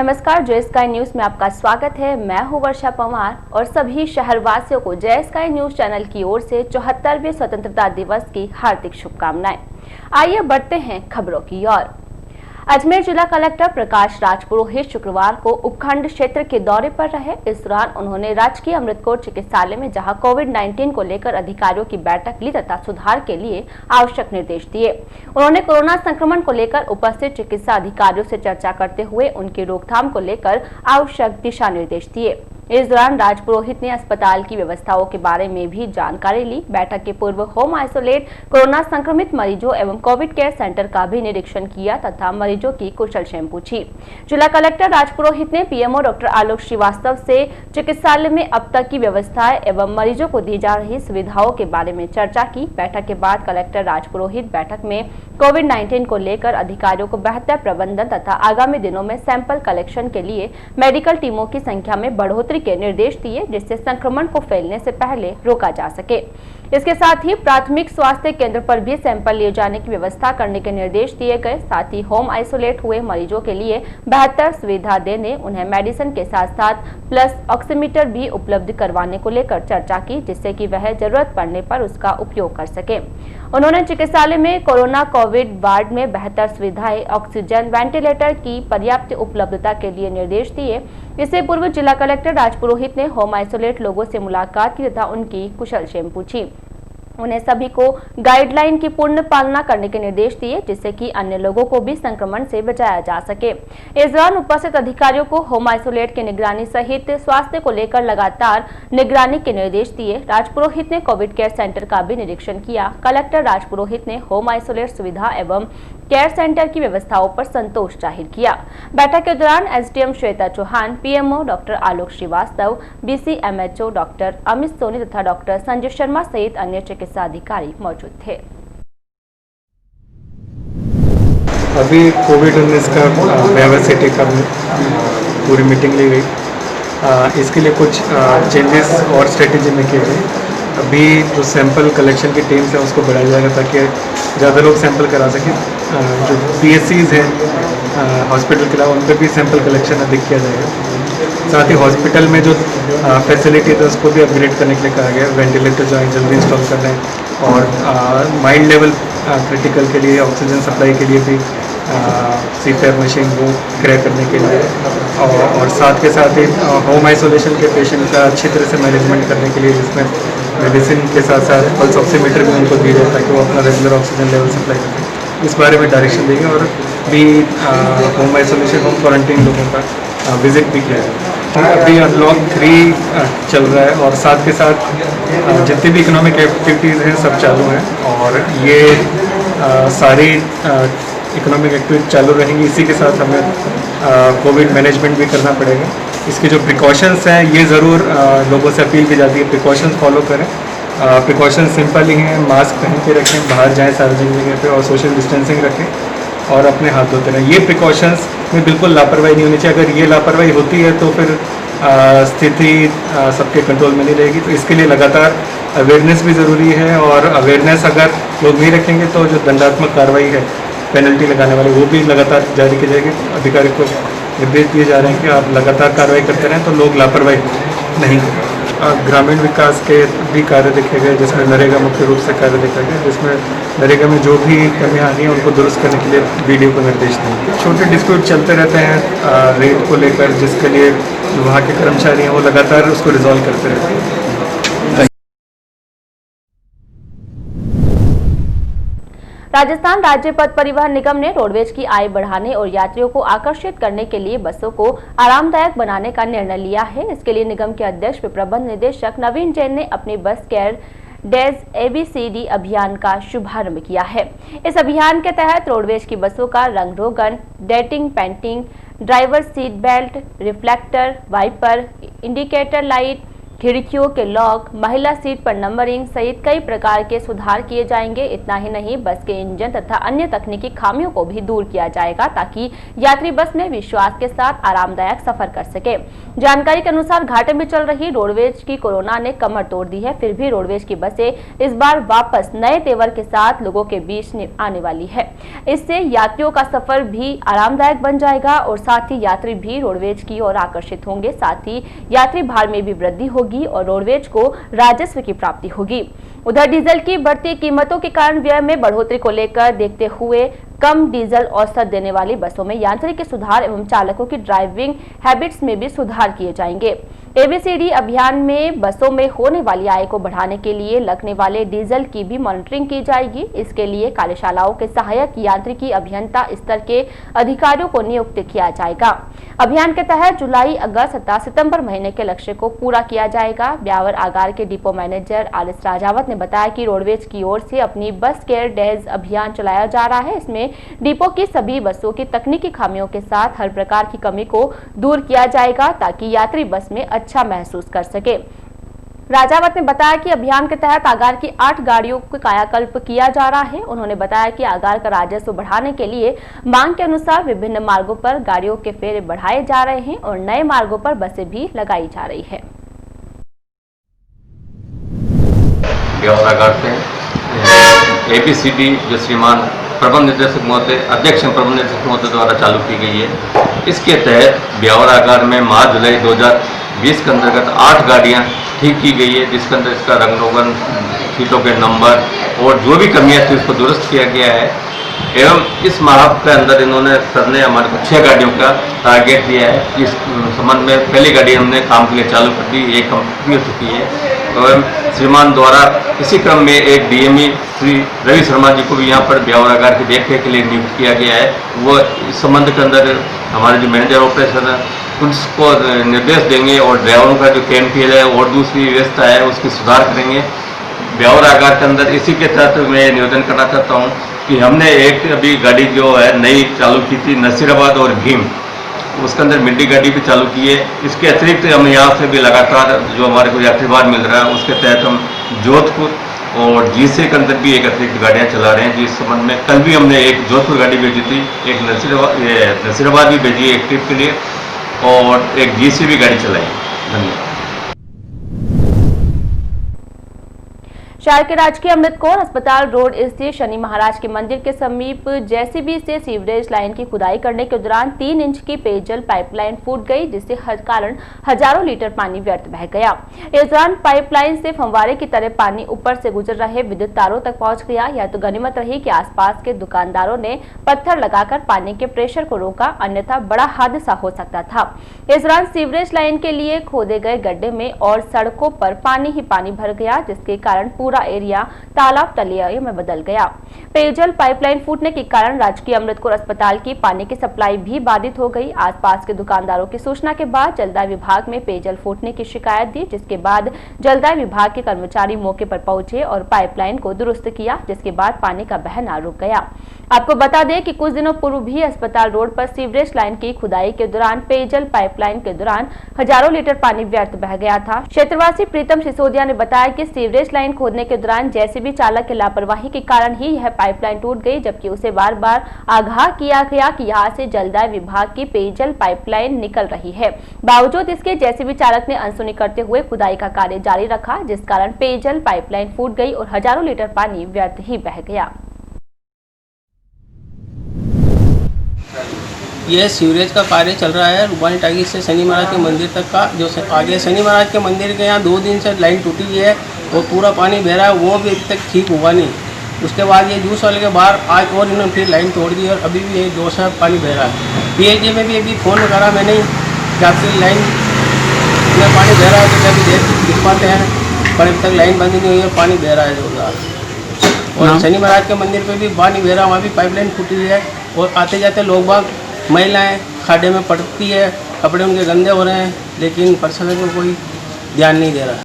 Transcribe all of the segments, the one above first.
नमस्कार, जय sky news में आपका स्वागत है। मैं हूं वर्षा पंवार और सभी शहरवासियों को जय स्काई न्यूज चैनल की ओर से 74वें स्वतंत्रता दिवस की हार्दिक शुभकामनाएं। आइए बढ़ते हैं खबरों की ओर। अजमेर जिला कलेक्टर प्रकाश राजपुरोहित शुक्रवार को उपखंड क्षेत्र के दौरे पर रहे। इस दौरान उन्होंने राजकीय अमृतकोट चिकित्सालय में जहां कोविड-19 को लेकर अधिकारियों की बैठक ली तथा सुधार के लिए आवश्यक निर्देश दिए। उन्होंने कोरोना संक्रमण को लेकर उपस्थित चिकित्सा अधिकारियों से चर्चा करते हुए उनकी रोकथाम को लेकर आवश्यक दिशा निर्देश दिए। इस दौरान राजपुरोहित ने अस्पताल की व्यवस्थाओं के बारे में भी जानकारी ली। बैठक के पूर्व होम आइसोलेट कोरोना संक्रमित मरीजों एवं कोविड केयर सेंटर का भी निरीक्षण किया तथा मरीजों की कुशलक्षेम पूछी। जिला कलेक्टर राजपुरोहित ने पीएमओ डॉक्टर आलोक श्रीवास्तव से चिकित्सालय में अब तक की व्यवस्थाएं एवं मरीजों को दी जा रही सुविधाओं के बारे में चर्चा की। बैठक के बाद कलेक्टर राजपुरोहित बैठक में कोविड-19 को लेकर अधिकारियों को बेहतर प्रबंधन तथा आगामी दिनों में सैंपल कलेक्शन के लिए मेडिकल टीमों की संख्या में बढ़ोतरी के निर्देश दिए, जिससे संक्रमण को फैलने से पहले रोका जा सके। इसके साथ ही प्राथमिक स्वास्थ्य केंद्र पर भी सैंपल लिए जाने की व्यवस्था करने के निर्देश दिए गए। साथ ही होम आइसोलेट हुए मरीजों के लिए बेहतर सुविधा देने, उन्हें मेडिसिन के साथ साथ प्लस ऑक्सीमीटर भी उपलब्ध करवाने को लेकर चर्चा की, जिससे कि वह जरूरत पड़ने पर उसका उपयोग कर सके। उन्होंने चिकित्सालय में कोरोना कोविड वार्ड में बेहतर सुविधाएं, ऑक्सीजन, वेंटिलेटर की पर्याप्त उपलब्धता के लिए निर्देश दिए। इससे पूर्व जिला कलेक्टर राजपुरोहित ने होम आइसोलेट लोगों से मुलाकात की तथा उनकी कुशलक्षेम पूछी। उन्हें सभी को गाइडलाइन की पूर्ण पालना करने के निर्देश दिए, जिससे कि अन्य लोगों को भी संक्रमण से बचाया जा सके। इस दौरान उपस्थित अधिकारियों को होम आइसोलेट की निगरानी सहित स्वास्थ्य को लेकर लगातार निगरानी के निर्देश दिए। राजपुरोहित ने कोविड केयर सेंटर का भी निरीक्षण किया। कलेक्टर राजपुरोहित ने होम आइसोलेट सुविधा एवं केयर सेंटर की व्यवस्थाओं पर संतोष जाहिर किया। बैठक के दौरान SDM Shweta Chauhan, PMO doctor Alok Srivastava, BCMHO doctor Amit Soni तथा डॉक्टर संजय शर्मा सहित अन्य चिकित्सा अधिकारी मौजूद थे। अभी कोविड-19 का बायोसिटी का पूरी मीटिंग ली गई। इसके लिए कुछ चेंजेस और स्ट्रेटेजी में किए गए। अभी जो सैंपल कलेक्शन की टीम्स है उसको बढ़ाया जाएगा ताकि ज़्यादा लोग सैंपल करा सकें। जो पीएससीज हैं हॉस्पिटल के अलावा, उन पर भी सैंपल कलेक्शन अधिक किया जाएगा। साथ ही हॉस्पिटल में जो फैसिलिटी है उसको भी अपग्रेड करने के लिए कहा गया। वेंटिलेटर जो है जल्दी इंस्टॉल कर रहे हैं और माइल्ड लेवल क्रिटिकल के लिए ऑक्सीजन सप्लाई के लिए भी सीपीआर मशीन वो क्रय करने के लिए और साथ के साथ ही होम आइसोलेशन के पेशेंट का अच्छी तरह से मैनेजमेंट करने के लिए, जिसमें मेडिसिन के साथ साथ पल्स ऑक्सीमीटर भी उनको दी जाए ताकि वो अपना रेगुलर ऑक्सीजन लेवल सप्लाई करें। इस बारे में डायरेक्शन देंगे और भी होम आइसोलेशन, होम क्वारंटीन लोगों का विजिट भी किया है। अभी अनलॉक 3 चल रहा है और साथ के साथ जितनी भी इकोनॉमिक एक्टिविटीज़ हैं सब चालू हैं और ये सारी इकोनॉमिक एक्टिविटी चालू रहेंगी। इसी के साथ हमें कोविड मैनेजमेंट भी करना पड़ेगा। इसके जो प्रिकॉशंस हैं ये ज़रूर लोगों से अपील की जाती है, प्रिकॉशंस फॉलो करें। प्रिकॉशंस सिंपल ही हैं, मास्क पहन के रखें, बाहर जाएं सार्वजनिक जगह पे और सोशल डिस्टेंसिंग रखें और अपने हाथ धोते रहें। ये प्रिकॉशंस में बिल्कुल लापरवाही नहीं होनी चाहिए। अगर ये लापरवाही होती है तो फिर स्थिति सबके कंट्रोल में नहीं रहेगी। तो इसके लिए लगातार अवेयरनेस भी ज़रूरी है और अवेयरनेस अगर लोग नहीं रखेंगे तो जो दंडात्मक कार्रवाई है, पेनल्टी लगाने वाले, वो भी लगातार जारी की जाएगी। अधिकारी को निर्देश दिए जा रहे हैं कि आप लगातार कार्रवाई करते रहें तो लोग लापरवाही नहीं करें। ग्रामीण विकास के भी कार्य देखे गए, जिसमें नरेगा मुख्य रूप से कार्य देखा गया, जिसमें नरेगा में जो भी कमियां आ रही हैं उनको दुरुस्त करने के लिए बीडीओ को निर्देश देंगे। छोटे डिस्प्यूट चलते रहते हैं रेट को लेकर, जिसके लिए वहाँ के कर्मचारी हैं वो लगातार उसको रिजॉल्व करते रहते हैं। राजस्थान राज्य पथ परिवहन निगम ने रोडवेज की आय बढ़ाने और यात्रियों को आकर्षित करने के लिए बसों को आरामदायक बनाने का निर्णय लिया है। इसके लिए निगम के अध्यक्ष व प्रबंध निदेशक नवीन जैन ने अपनी बस केयर डेज ABCD अभियान का शुभारंभ किया है। इस अभियान के तहत रोडवेज की बसों का रंग रोगन, denting, painting, driver seat belt, reflector, wiper, indicator light, खिड़कियों के लॉक, महिला सीट पर नंबरिंग सहित कई प्रकार के सुधार किए जाएंगे। इतना ही नहीं, बस के इंजन तथा अन्य तकनीकी खामियों को भी दूर किया जाएगा ताकि यात्री बस में विश्वास के साथ आरामदायक सफर कर सके। जानकारी के अनुसार घाटे में चल रही रोडवेज की कोरोना ने कमर तोड़ दी है, फिर भी रोडवेज की बसें इस बार वापस नए तेवर के साथ लोगों के बीच आने वाली है। इससे यात्रियों का सफर भी आरामदायक बन जाएगा और साथ ही यात्री भी रोडवेज की ओर आकर्षित होंगे। साथ ही यात्री भार में भी वृद्धि होगी और रोडवेज को राजस्व की प्राप्ति होगी। उधर डीजल की बढ़ती कीमतों के कारण व्यय में बढ़ोतरी को लेकर देखते हुए कम डीजल औसत देने वाली बसों में यांत्रिक सुधार एवं चालकों की ड्राइविंग हैबिट्स में भी सुधार किए जाएंगे। एबीसीडी अभियान में बसों में होने वाली आय को बढ़ाने के लिए लगने वाले डीजल की भी मॉनिटरिंग की जाएगी। इसके लिए कार्यशालाओं के सहायक यांत्रिकी अभियंता स्तर के अधिकारियों को नियुक्त किया जाएगा। अभियान के तहत जुलाई, अगस्त तथा सितंबर महीने के लक्ष्य को पूरा किया जाएगा। ब्यावर आगार के डिपो मैनेजर आलिस राजावत ने बताया कि रोडवेज की ओर से अपनी बस केयर डेज अभियान चलाया जा रहा है। इसमें डिपो की सभी बसों की तकनीकी खामियों के साथ हर प्रकार की कमी को दूर किया जाएगा ताकि यात्री बस में अच्छा महसूस कर सके। राजावत ने बताया कि अभियान के तहत आगार की 8 गाड़ियों का कायाकल्प किया जा रहा है। उन्होंने बताया कि आगार का राजस्व बढ़ाने के लिए मांग के अनुसार विभिन्न मार्गों पर गाड़ियों के फेरे बढ़ाए जा रहे हैं और नए मार्गों पर बसें भी लगाई जा रही है। ब्यावर से एबीसीडी जो श्रीमान प्रबंध निर्देशक महोदय, अध्यक्ष प्रबंध निर्देशक महोदय द्वारा चालू की गई है। इसके तहत ब्यावर आगार में मार्च जुलाई 2020 के अंतर्गत 8 गाड़ियां ठीक की गई है, जिसके अंदर इसका रंग रोगन, सीटों के नंबर और जो भी कमियां थी उसको दुरुस्त किया गया है। एवं इस माह के अंदर इन्होंने सर ने हमारे को 6 गाड़ियों का टारगेट दिया है। इस संबंध में पहली गाड़ी हमने काम के लिए चालू कर दी, एक कंप्लीट हो चुकी है। एवं श्रीमान द्वारा इसी क्रम में एक डीएमई श्री रवि शर्मा जी को भी यहाँ पर ब्यावर आगार की देखरेख के लिए नियुक्त किया गया है। वो इस संबंध के अंदर हमारे जो मैनेजर ऑपरेशन है उसको निर्देश देंगे और ड्राइवरों का जो कैंपेन है और दूसरी व्यवस्था है उसकी सुधार करेंगे। ब्यावर आगार के अंदर इसी के तहत मैं निवेदन करना चाहता हूँ कि हमने एक अभी गाड़ी जो है नई चालू की थी नसीराबाद और भीम, उसके अंदर मिड्डी गाड़ी भी चालू की है। इसके अतिरिक्त हम यहाँ से भी लगातार जो हमारे को यात्री भार मिल रहा है उसके तहत हम जोधपुर और जीसे के अंदर भी एक अतिरिक्त गाड़ियाँ चला रहे हैं। जिस संबंध में कल भी हमने एक जोधपुर गाड़ी भेजी थी, एक नसीराबाद भी भेजी एक ट्रिप के लिए और एक जीसे भी गाड़ी चलाई। धन्यवाद। शहर के राजकीय अमृत कौर अस्पताल रोड स्थित शनि महाराज के मंदिर के समीप जेसीबी से सीवरेज लाइन की खुदाई करने के दौरान 3 इंच की पेयजल पाइपलाइन फूट गई, जिससे हर कारण हजारों लीटर पानी व्यर्थ बह गया। इस दौरान पाइपलाइन से फंवारे की तरह पानी ऊपर से गुजर रहे विद्युत तारों तक पहुंच गया। यह तो गनीमत रही कि आसपास के दुकानदारों ने पत्थर लगाकर पानी के प्रेशर को रोका, अन्यथा बड़ा हादसा हो सकता था। इस दौरान सीवरेज लाइन के लिए खोदे गए गड्ढे में और सड़कों पर पानी ही पानी भर गया, जिसके कारण पूरा एरिया तालाब तलिए में बदल गया। पेयजल पाइपलाइन फूटने के कारण राजकीय अमृत कौर अस्पताल की पानी की सप्लाई भी बाधित हो गई। आसपास के दुकानदारों की सूचना के बाद जलदाय विभाग में पेयजल फूटने की शिकायत दी, जिसके बाद जलदाय विभाग के कर्मचारी मौके पर पहुंचे और पाइपलाइन को दुरुस्त किया, जिसके बाद पानी का बहना रुक गया। आपको बता दें कि कुछ दिनों पूर्व भी अस्पताल रोड पर सीवरेज लाइन की खुदाई के दौरान पेयजल पाइपलाइन के दौरान हजारों लीटर पानी व्यर्थ बह गया था। क्षेत्रवासी प्रीतम सिसोदिया ने बताया कि सीवरेज लाइन खोदने के दौरान जेसीबी चालक की लापरवाही के कारण ही यह पाइपलाइन टूट गई, जबकि उसे बार बार आगाह किया गया कि यहां से जलदाय विभाग की पेयजल पाइपलाइन निकल रही है। बावजूद इसके जेसीबी चालक ने अनसुनी करते हुए खुदाई का कार्य जारी रखा, जिस कारण पेयजल पाइपलाइन फूट गई और हजारों लीटर पानी व्यर्थ ही बह गया। यह सीवरेज का कार्य चल रहा है रूबानी टागी से शनि महाराज के मंदिर तक का। जो आगे शनि महाराज के मंदिर के यहाँ 2 दिन से लाइन टूटी हुई है और पूरा पानी बह रहा है, वो भी अभी तक ठीक हुआ नहीं। उसके बाद ये जूस वाले के बाहर आज और इन्होंने फिर लाइन तोड़ दी और अभी भी ये जोश है पानी बह रहा है। पीएचडी में भी अभी फ़ोन करा मैंने कि आपकी लाइन में पानी बह रहा है तो अभी देर दिख पाते हैं, पर अभी तक लाइन बंद नहीं हुई है, पानी बह रहा है जोरदार। और शनि महाराज के मंदिर पर भी पानी बह रहा है, वहाँ भी पाइपलाइन फूटी हुई है और आते जाते लोग बाग महिलाएं खाड्डे में पड़ती है, कपड़े उनके गंदे हो रहे हैं, लेकिन प्रशासन को कोई ध्यान नहीं दे रहा।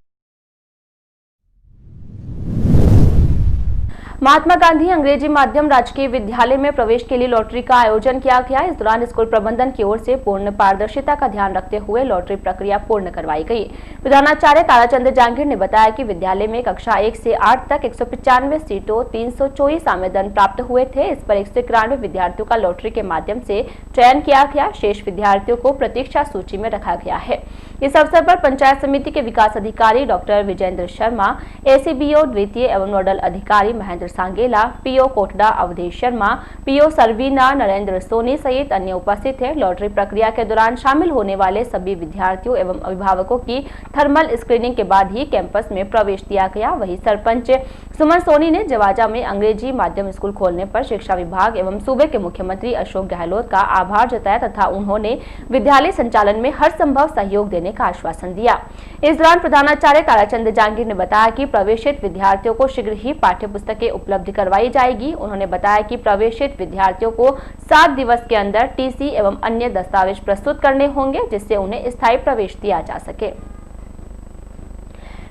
महात्मा गांधी अंग्रेजी माध्यम राजकीय विद्यालय में प्रवेश के लिए लॉटरी का आयोजन किया गया। इस दौरान स्कूल प्रबंधन की ओर से पूर्ण पारदर्शिता का ध्यान रखते हुए लॉटरी प्रक्रिया पूर्ण करवाई गई। प्रधानाचार्य ताराचंद जहांगीर ने बताया कि विद्यालय में कक्षा 1 से 8 तक 195 सीटों 324 आवेदन प्राप्त हुए थे। इस पर 191 विद्यार्थियों का लॉटरी के माध्यम से चयन किया गया। शेष विद्यार्थियों को प्रतीक्षा सूची में रखा गया है। इस अवसर पर पंचायत समिति के विकास अधिकारी डॉक्टर विजेंद्र शर्मा, एसीबीओ द्वितीय एवं नोडल अधिकारी महेंद्र सांगेला, पीओ कोटड़ा अवधेश शर्मा, पीओ सरवीना नरेंद्र सोनी सहित अन्य उपस्थित थे। लॉटरी प्रक्रिया के दौरान शामिल होने वाले सभी विद्यार्थियों एवं अभिभावकों की थर्मल स्क्रीनिंग के बाद ही कैंपस में प्रवेश दिया गया। वहीं सरपंच सुमन सोनी ने जवाजा में अंग्रेजी माध्यम स्कूल खोलने पर शिक्षा विभाग एवं सूबे के मुख्यमंत्री अशोक गहलोत का आभार जताया तथा उन्होंने विद्यालय संचालन में हर संभव सहयोग देने का आश्वासन दिया। इस दौरान प्रधानाचार्य ताराचंद जहांगीर ने बताया कि प्रवेशित विद्यार्थियों को शीघ्र ही पाठ्य पुस्तकें उपलब्ध करवाई जाएगी। उन्होंने बताया कि प्रवेशित विद्यार्थियों को 7 दिवस के अंदर टीसी एवं अन्य दस्तावेज प्रस्तुत करने होंगे, जिससे उन्हें स्थायी प्रवेश दिया जा सके।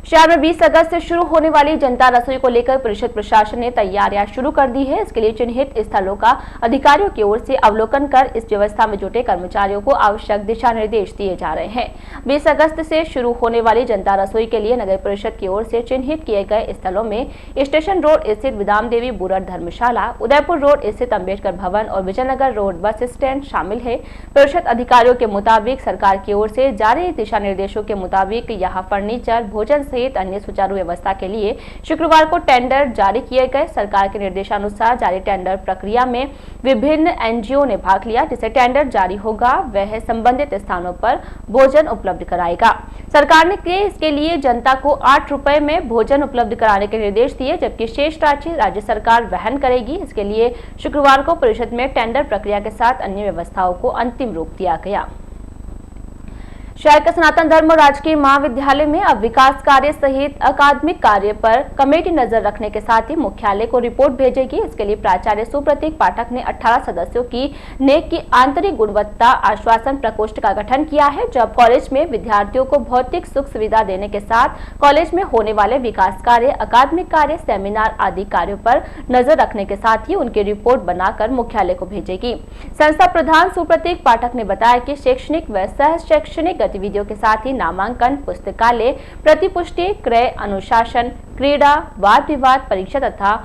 शहर में 20 अगस्त से शुरू होने वाली जनता रसोई को लेकर परिषद प्रशासन ने तैयारियां शुरू कर दी है। इसके लिए चिन्हित स्थलों का अधिकारियों की ओर से अवलोकन कर इस व्यवस्था में जुटे कर्मचारियों को आवश्यक दिशा निर्देश दिए जा रहे हैं। 20 अगस्त से शुरू होने वाली जनता रसोई के लिए नगर परिषद की ओर से चिन्हित किए गए स्थलों में स्टेशन रोड स्थित विदाम देवी बुरड़ धर्मशाला, उदयपुर रोड स्थित अम्बेडकर भवन और विजयनगर रोड बस स्टैंड शामिल है। परिषद अधिकारियों के मुताबिक सरकार की ओर से जारी दिशा निर्देशों के मुताबिक यहाँ फर्नीचर, भोजन सहित अन्य सुचारू व्यवस्था के लिए शुक्रवार को टेंडर जारी किए गए। सरकार के निर्देशानुसार जारी टेंडर प्रक्रिया में विभिन्न एनजीओ ने भाग लिया। जिसे टेंडर जारी होगा वह संबंधित स्थानों पर भोजन उपलब्ध कराएगा। सरकार ने इसके लिए जनता को 8 रुपए में भोजन उपलब्ध कराने के निर्देश दिए, जबकि शेष राशि राज्य सरकार वहन करेगी। इसके लिए शुक्रवार को परिषद में टेंडर प्रक्रिया के साथ अन्य व्यवस्थाओं को अंतिम रूप दिया गया। शहर के सनातन धर्म और राजकीय महाविद्यालय में अब विकास कार्य सहित अकादमिक कार्य पर कमेटी नजर रखने के साथ ही मुख्यालय को रिपोर्ट भेजेगी। इसके लिए प्राचार्य सुप्रतीक पाठक ने 18 सदस्यों की नेक की आंतरिक गुणवत्ता आश्वासन प्रकोष्ठ का गठन किया है। जब कॉलेज में विद्यार्थियों को भौतिक सुख सुविधा देने के साथ कॉलेज में होने वाले विकास कार्य, अकादमिक कार्य, सेमिनार आदि कार्यों पर नजर रखने के साथ ही उनकी रिपोर्ट बनाकर मुख्यालय को भेजेगी। संस्था प्रधान सुप्रतीक पाठक ने बताया कि शैक्षणिक व सह शैक्षणिक गतिविधियों के साथ ही नामांकन, पुस्तकालय, प्रतिपुष्टि, क्रय, अनुशासन, क्रीड़ा, वाद विवाद, परीक्षा तथा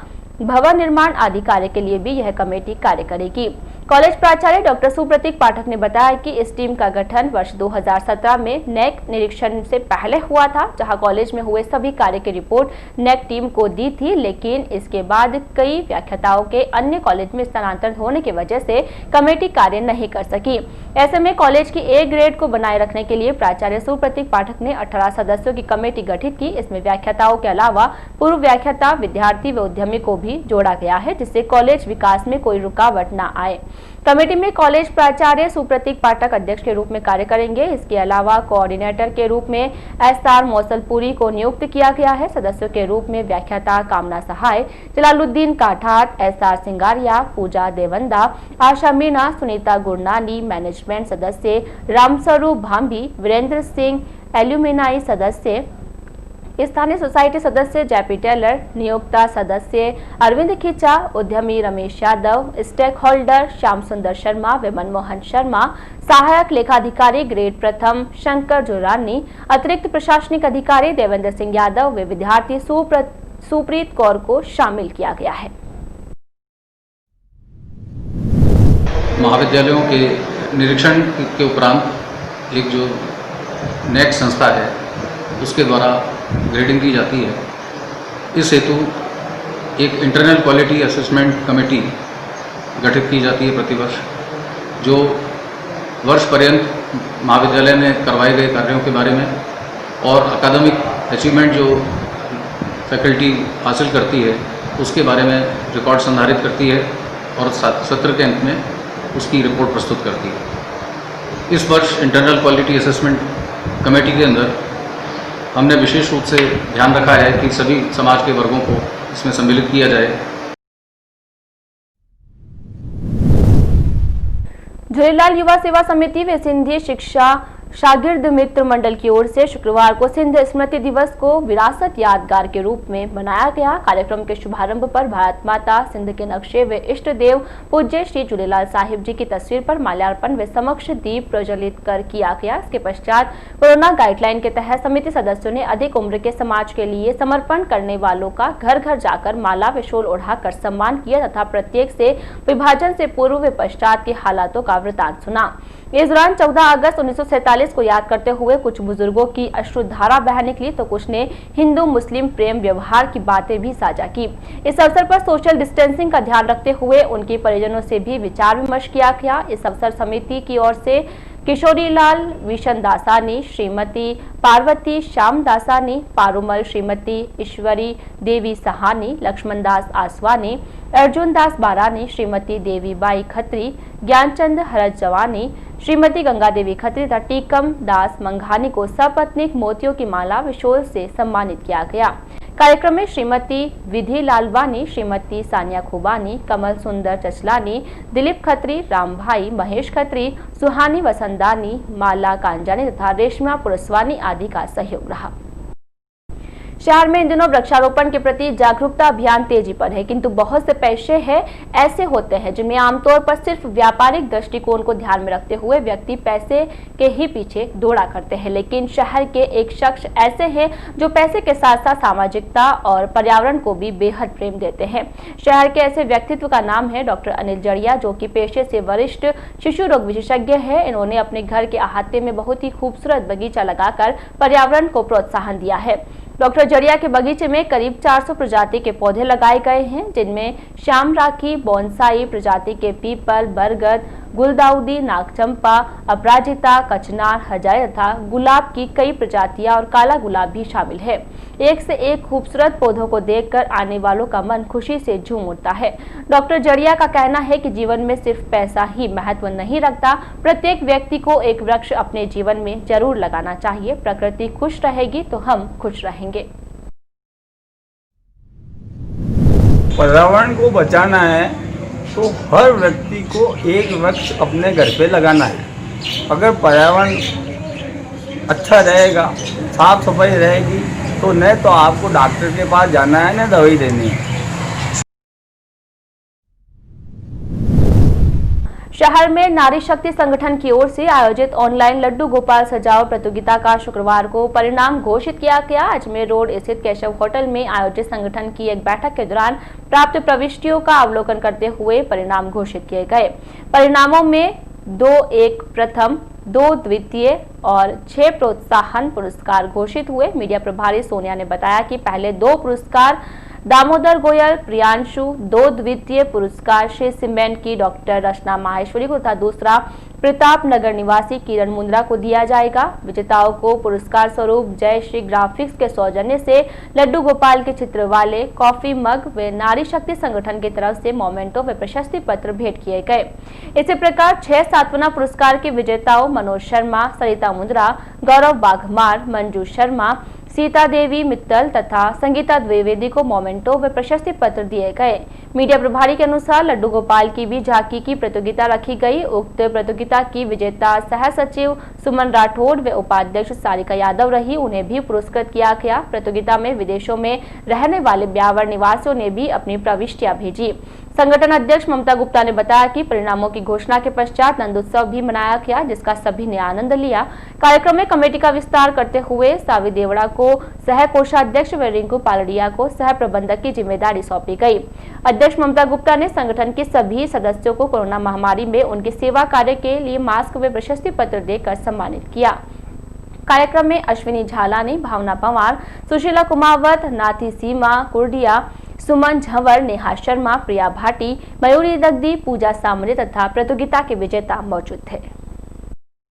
भवन निर्माण आदि कार्य के लिए भी यह कमेटी कार्य करेगी। कॉलेज प्राचार्य डॉक्टर सुप्रतीक पाठक ने बताया कि इस टीम का गठन वर्ष 2017 में नेक निरीक्षण से पहले हुआ था, जहां कॉलेज में हुए सभी कार्य की रिपोर्ट नेक टीम को दी थी, लेकिन इसके बाद कई व्याख्याताओं के अन्य कॉलेज में स्थानांतरण होने की वजह से कमेटी कार्य नहीं कर सकी। ऐसे में कॉलेज की ए ग्रेड को बनाए रखने के लिए प्राचार्य सुप्रतीक पाठक ने 18 सदस्यों की कमेटी गठित की। इसमें व्याख्याताओं के अलावा पूर्व व्याख्याता, विद्यार्थी व उद्यमी को भी जोड़ा गया है, जिससे कॉलेज विकास में कोई रुकावट न आए। कमेटी में कॉलेज प्राचार्य सुप्रतीक पाठक अध्यक्ष के रूप में कार्य करेंगे। इसके अलावा कोऑर्डिनेटर के रूप में एसआर मौसलपुरी को नियुक्त किया गया है। सदस्यों के रूप में व्याख्याता कामना सहाय, जलालुद्दीन काठात, एसआर सिंगारिया, पूजा देवंदा, आशा मीना, सुनीता गुरनानी, मैनेजमेंट सदस्य रामस्वरूप भांभी, वीरेंद्र सिंह, एल्यूमिनाई सदस्य, स्थानीय सोसाइटी सदस्य जेपी टेलर, नियोक्ता सदस्य अरविंद खिचा, उद्यमी रमेश यादव, स्टेक होल्डर श्याम सुंदर शर्मा व मनमोहन शर्मा, सहायक लेखाधिकारी ग्रेड प्रथम शंकर जोरानी, अतिरिक्त प्रशासनिक अधिकारी देवेंद्र सिंह यादव व विद्यार्थी सुप्रीत कौर को शामिल किया गया है। महाविद्यालयों के निरीक्षण के उपरांत एक जो नेक संस्था है उसके द्वारा ग्रेडिंग की जाती है। इस हेतु एक इंटरनल क्वालिटी असेसमेंट कमेटी गठित की जाती है प्रतिवर्ष, जो वर्ष पर्यंत महाविद्यालय में करवाए गए कार्यों के बारे में और अकादमिक अचीवमेंट जो फैकल्टी हासिल करती है उसके बारे में रिकॉर्ड संधारित करती है और सत्र के अंत में उसकी रिपोर्ट प्रस्तुत करती है। इस वर्ष इंटरनल क्वालिटी असेसमेंट कमेटी के अंदर हमने विशेष रूप से ध्यान रखा है कि सभी समाज के वर्गों को इसमें सम्मिलित किया जाए। झूलेलाल युवा सेवा समिति व सिंधी शिक्षा शागिर्द मित्र मंडल की ओर से शुक्रवार को सिंध स्मृति दिवस को विरासत यादगार के रूप में मनाया गया। कार्यक्रम के शुभारंभ पर भारत माता सिंध के नक्शे व इष्ट देव पूज्य श्री झूलेलाल साहिब जी की तस्वीर पर माल्यार्पण व समक्ष दीप प्रज्वलित कर किया गया। इसके पश्चात कोरोना गाइडलाइन के तहत समिति सदस्यों ने अधिक उम्र के समाज के लिए समर्पण करने वालों का घर घर जाकर माला व शॉल ओढ़ाकर सम्मान किया तथा प्रत्येक से विभाजन से पूर्व व पश्चात के हालातों का वृतांत सुना। इस दौरान 14 अगस्त 1947 को याद करते हुए कुछ बुजुर्गों की अश्रुधारा बह निकली तो कुछ ने हिंदू मुस्लिम प्रेम व्यवहार की बातें भी साझा की। इस अवसर पर सोशल डिस्टेंसिंग का ध्यान रखते हुए उनके परिजनों से भी विचार विमर्श किया गया। इस अवसर समिति की ओर से किशोरीलाल विशन दासानी, श्रीमती पार्वती श्याम दासानी, पारुमल श्रीमती ईश्वरी देवी सहानी, लक्ष्मण दास आसवानी, अर्जुन दास बारानी, श्रीमती देवी बाई खत्री, ज्ञानचंद हरत जवानी, श्रीमती गंगा देवी खत्री तथा टीकम दास मंघानी को सपत्नीक मोतियों की माला व शॉल से सम्मानित किया गया। कार्यक्रम में श्रीमती विधि लालवानी, श्रीमती सानिया खुबानी, कमल सुंदर चचलानी, दिलीप खत्री, रामभाई, महेश खत्री, सुहानी वसंदानी, माला कांजानी तथा रेशमा पुरस्वानी आदि का सहयोग रहा। शहर में इन दिनों वृक्षारोपण के प्रति जागरूकता अभियान तेजी पर है, किंतु बहुत से पेशे हैं ऐसे होते हैं जिनमें आमतौर पर सिर्फ व्यापारिक दृष्टिकोण को ध्यान में रखते हुए व्यक्ति पैसे के ही पीछे दौड़ा करते हैं। लेकिन शहर के एक शख्स ऐसे हैं जो पैसे के साथ साथ सामाजिकता और पर्यावरण को भी बेहद प्रेम देते हैं। शहर के ऐसे व्यक्तित्व का नाम है डॉक्टर अनिल जड़िया, जो कि पेशे से वरिष्ठ शिशु रोग विशेषज्ञ है। इन्होंने अपने घर के अहाते में बहुत ही खूबसूरत बगीचा लगाकर पर्यावरण को प्रोत्साहन दिया है। डॉक्टर जड़िया के बगीचे में करीब 400 प्रजाति के पौधे लगाए गए हैं, जिनमें श्याम राखी, बोनसाई प्रजाति के पीपल, बरगद, गुलदाउदी, नागचंपा, अपराजिता, कचनार, हजारी तथा गुलाब की कई प्रजातियां और काला गुलाब भी शामिल है। एक से एक खूबसूरत पौधों को देखकर आने वालों का मन खुशी से झूम उठता है। डॉक्टर जड़िया का कहना है कि जीवन में सिर्फ पैसा ही महत्व नहीं रखता, प्रत्येक व्यक्ति को एक वृक्ष अपने जीवन में जरूर लगाना चाहिए। प्रकृति खुश रहेगी तो हम खुश रहेंगे। पर्यावरण को बचाना है तो हर व्यक्ति को एक वृक्ष अपने घर पे लगाना है। अगर पर्यावरण अच्छा रहेगा, साफ सफाई रहेगी, तो न तो आपको डॉक्टर के पास जाना है न दवाई देनी है। शहर में नारी शक्ति संगठन की ओर से आयोजित ऑनलाइन लड्डू गोपाल सजाओ प्रतियोगिता का शुक्रवार को परिणाम घोषित किया गया। अजमेर रोड स्थित केशव होटल में आयोजित संगठन की एक बैठक के दौरान प्राप्त प्रविष्टियों का अवलोकन करते हुए परिणाम घोषित किए गए। परिणामों में 2 प्रथम, 2 द्वितीय और 6 प्रोत्साहन पुरस्कार घोषित हुए। मीडिया प्रभारी सोनिया ने बताया कि पहले 2 पुरस्कार दामोदर गोयल प्रियांशु, 2 द्वितीय पुरस्कार श्री सीमेंट की डॉक्टर रचना माहेश्वरी को तथा दूसरा प्रताप नगर निवासी किरण मुंद्रा को दिया जाएगा। विजेताओं को पुरस्कार स्वरूप जय श्री ग्राफिक्स के सौजन्य से लड्डू गोपाल के चित्र वाले कॉफी मग व नारी शक्ति संगठन की तरफ से मोमेंटो व प्रशस्ति पत्र भेंट किए गए। इसी प्रकार 6 सांत्वना पुरस्कार के विजेताओं मनोज शर्मा, सरिता मुंद्रा, गौरव बाघमार, मंजू शर्मा, सीता देवी मित्तल तथा संगीता द्विवेदी को मोमेंटो व प्रशस्ति पत्र दिए गए। मीडिया प्रभारी के अनुसार लड्डू गोपाल की भी झांकी की प्रतियोगिता रखी गई। उक्त प्रतियोगिता की विजेता सह सचिव सुमन राठौड़ व उपाध्यक्ष सारिका यादव रही, उन्हें भी पुरस्कृत किया गया। प्रतियोगिता में विदेशों में रहने वाले ब्यावर निवासियों ने भी अपनी प्रविष्टियां भेजी। संगठन अध्यक्ष ममता गुप्ता ने बताया कि परिणामों की घोषणा के पश्चात नंदोत्सव भी मनाया गया, जिसका सभी ने आनंद लिया। कार्यक्रम में कमेटी का विस्तार करते हुए सावी देवड़ा को सह कोषाध्यक्ष व रिंकू पालड़िया को सह प्रबंधक की जिम्मेदारी सौंपी गई। अध्यक्ष ममता गुप्ता ने संगठन के सभी सदस्यों को कोरोना महामारी में उनके सेवा कार्य के लिए मास्क व प्रशस्ति पत्र देकर सम्मानित किया। कार्यक्रम में अश्विनी झालानी, भावना पवार, सुशीला कुमावत, नाथी सीमा कुर्डिया, सुमन झंवर, नेहा शर्मा, प्रिया भाटी, मयूरी दग्दी, पूजा सामरे तथा प्रतियोगिता के विजेता मौजूद थे।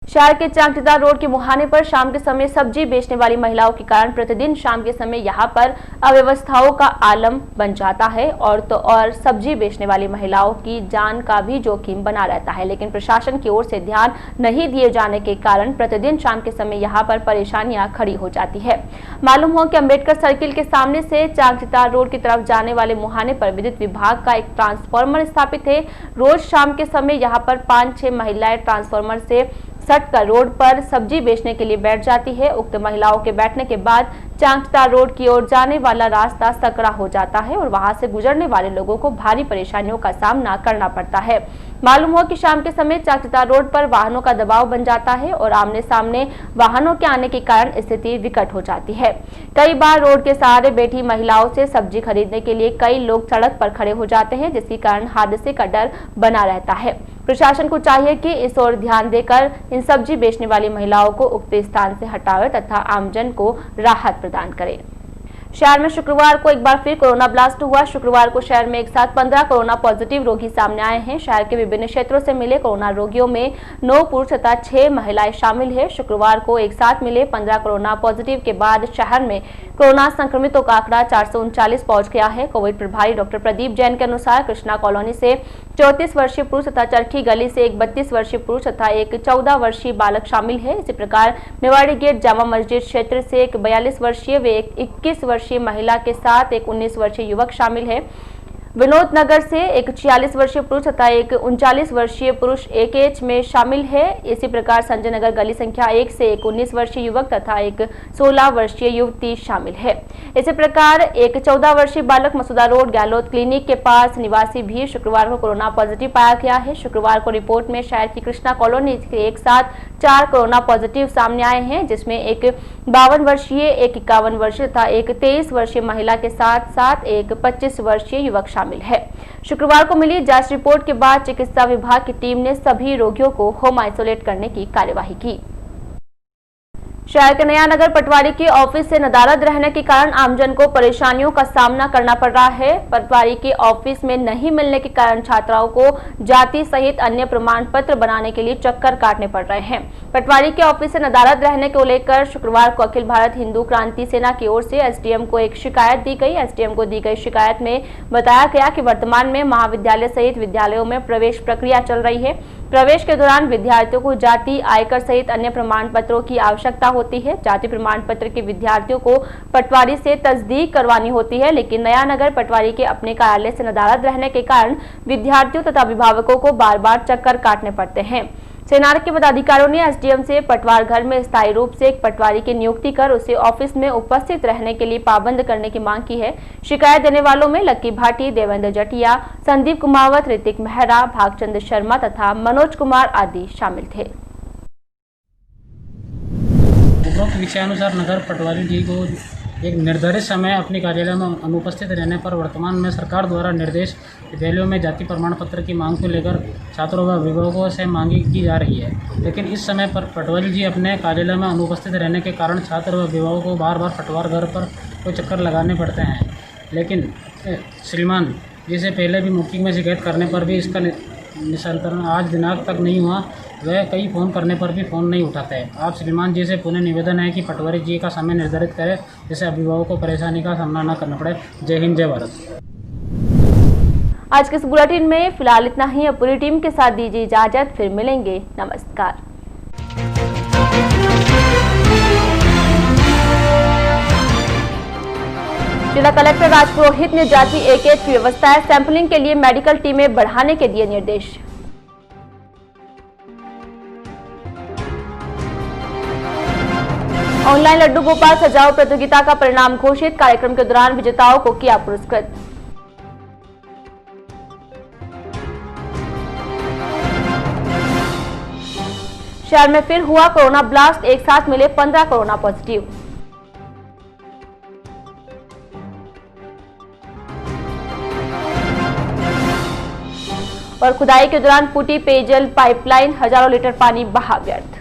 शहर के चांगटीदा रोड के मुहाने पर शाम के समय सब्जी बेचने वाली महिलाओं के कारण प्रतिदिन शाम के समय यहां पर अव्यवस्थाओं का आलम बन जाता है और सब्जी बेचने वाली महिलाओं की जान का भी जोखिम बना रहता है। लेकिन प्रशासन की ओर से ध्यान नहीं दिए जाने के कारण प्रतिदिन शाम के समय यहां पर परेशानियां खड़ी हो जाती है। मालूम हो कि अम्बेडकर सर्किल के सामने से चांगटीदा रोड की तरफ जाने वाले मुहाने पर विद्युत विभाग का एक ट्रांसफार्मर स्थापित है। रोज शाम के समय यहाँ पर 5-6 महिलाएं ट्रांसफार्मर से सट कर रोड पर सब्जी बेचने के लिए बैठ जाती है। उक्त महिलाओं के बैठने के बाद चांगता रोड की ओर जाने वाला रास्ता सकरा हो जाता है और वहां से गुजरने वाले लोगों को भारी परेशानियों का सामना करना पड़ता है। मालूम हो कि शाम के समय चांगता रोड पर वाहनों का दबाव बन जाता है और आमने सामने वाहनों के आने के कारण स्थिति विकट हो जाती है। कई बार रोड के सहारे बैठी महिलाओं से सब्जी खरीदने के लिए कई लोग सड़क पर खड़े हो जाते हैं, जिसके कारण हादसे का डर बना रहता है। प्रशासन को चाहिए कि इस ओर ध्यान देकर इन सब्जी बेचने वाली महिलाओं को उक्त स्थान से हटावे तथा आमजन को राहत प्रदान करे। शहर में शुक्रवार को एक बार फिर कोरोना ब्लास्ट हुआ। शुक्रवार को शहर में एक साथ 15 कोरोना पॉजिटिव रोगी सामने आए हैं। शहर के विभिन्न क्षेत्रों से मिले कोरोना रोगियों में 9 पुरुष तथा 6 महिलाएं शामिल है। शुक्रवार को एक साथ मिले 15 कोरोना पॉजिटिव के बाद शहर में कोरोना संक्रमितों का आंकड़ा 439 पहुंच गया है। कोविड प्रभारी डॉक्टर प्रदीप जैन के अनुसार कृष्णा कॉलोनी से 34 वर्षीय पुरुष तथा चरखी गली से एक 32 वर्षीय पुरुष तथा एक 14 वर्षीय बालक शामिल है। इसी प्रकार मेवाड़ी गेट जामा मस्जिद क्षेत्र से एक 42 वर्षीय व एक 21 वर्षीय महिला के साथ एक 19 वर्षीय युवक शामिल है। विनोद नगर से एक 46 वर्षीय पुरुष तथा एक 39 वर्षीय पुरुष AKH में शामिल है। इसी प्रकार संजय नगर गली संख्या 1 से एक 19 वर्षीय युवक तथा एक 16 वर्षीय युवती शामिल है। इसी प्रकार एक 14 वर्षीय बालक मसूदा रोड गहलोत क्लिनिक के पास निवासी भी शुक्रवार को कोरोना पॉजिटिव पाया गया है। शुक्रवार को रिपोर्ट में शहर की कृष्णा कॉलोनी के एक साथ 4 कोरोना पॉजिटिव सामने आए हैं, जिसमें एक 52 वर्षीय, एक 51 वर्षीय तथा एक 23 वर्षीय महिला के साथ साथ एक 25 वर्षीय युवक शामिल है। शुक्रवार को मिली जांच रिपोर्ट के बाद चिकित्सा विभाग की टीम ने सभी रोगियों को होम आइसोलेट करने की कार्यवाही की। शहर के नया नगर पटवारी के ऑफिस से नदारद रहने के कारण आमजन को परेशानियों का सामना करना पड़ रहा है। पटवारी के ऑफिस में नहीं मिलने के कारण छात्राओं को जाति सहित अन्य प्रमाण पत्र बनाने के लिए चक्कर काटने पड़ रहे हैं। पटवारी के ऑफिस से नदारद रहने को लेकर शुक्रवार को अखिल भारत हिंदू क्रांति सेना की ओर से SDM को एक शिकायत दी गई। SDM को दी गई शिकायत में बताया गया कि वर्तमान में महाविद्यालय सहित विद्यालयों में प्रवेश प्रक्रिया चल रही है। प्रवेश के दौरान विद्यार्थियों को जाति, आयकर सहित अन्य प्रमाण पत्रों की आवश्यकता होती है। जाति प्रमाण पत्र के विद्यार्थियों को पटवारी से तस्दीक करवानी होती है, लेकिन नया नगर पटवारी के अपने कार्यालय से नदारद रहने के कारण विद्यार्थियों तथा अभिभावकों को बार बार चक्कर काटने पड़ते हैं। सेना के पदाधिकारियों ने SDM से पटवार घर में स्थायी रूप से एक पटवारी की नियुक्ति कर उसे ऑफिस में उपस्थित रहने के लिए पाबंद करने की मांग की है। शिकायत देने वालों में लक्की भाटी, देवेंद्र जटिया, संदीप कुमावत, ऋतिक मेहरा, भागचंद शर्मा तथा मनोज कुमार आदि शामिल थे। उपरोक्त विषयानुसार नगर पटवारी जी को एक निर्धारित समय अपने कार्यालय में अनुपस्थित रहने पर वर्तमान में सरकार द्वारा निर्देश विद्यालयों में जाति प्रमाण पत्र की मांग को लेकर छात्रों व अभिभावकों से मांगी की जा रही है। लेकिन इस समय पर पटवारी जी अपने कार्यालय में अनुपस्थित रहने के कारण छात्र व अभिभावकों को बार बार पटवार घर पर कोई चक्कर लगाने पड़ते हैं। लेकिन श्रीमान जी से पहले भी मौखिक में शिकायत करने पर भी इसका निस्तारण आज दिनांक तक नहीं हुआ। वह कई फ़ोन करने पर भी फ़ोन नहीं उठाते हैं। आप श्रीमान जी से पुनः निवेदन है कि पटवारी जी का समय निर्धारित करें, जिससे अभिभावकों को परेशानी का सामना न करना पड़े। जय हिंद, जय भारत। आज के इस बुलेटिन में फिलहाल इतना ही। अब पूरी टीम के साथ दीजिए इजाजत, फिर मिलेंगे। नमस्कार। जिला कलेक्टर राजपुरोहित ने जाति AKH की व्यवस्थाएं सैंपलिंग के लिए मेडिकल टीमें बढ़ाने के दिए निर्देश। ऑनलाइन लड्डू गोपाल सजाओ प्रतियोगिता का परिणाम घोषित। कार्यक्रम के दौरान विजेताओं को किया पुरस्कृत। शहर में फिर हुआ कोरोना ब्लास्ट, एक साथ मिले 15 कोरोना पॉजिटिव। और खुदाई के दौरान फूटी पेयजल पाइपलाइन, हजारों लीटर पानी बहा व्यर्थ।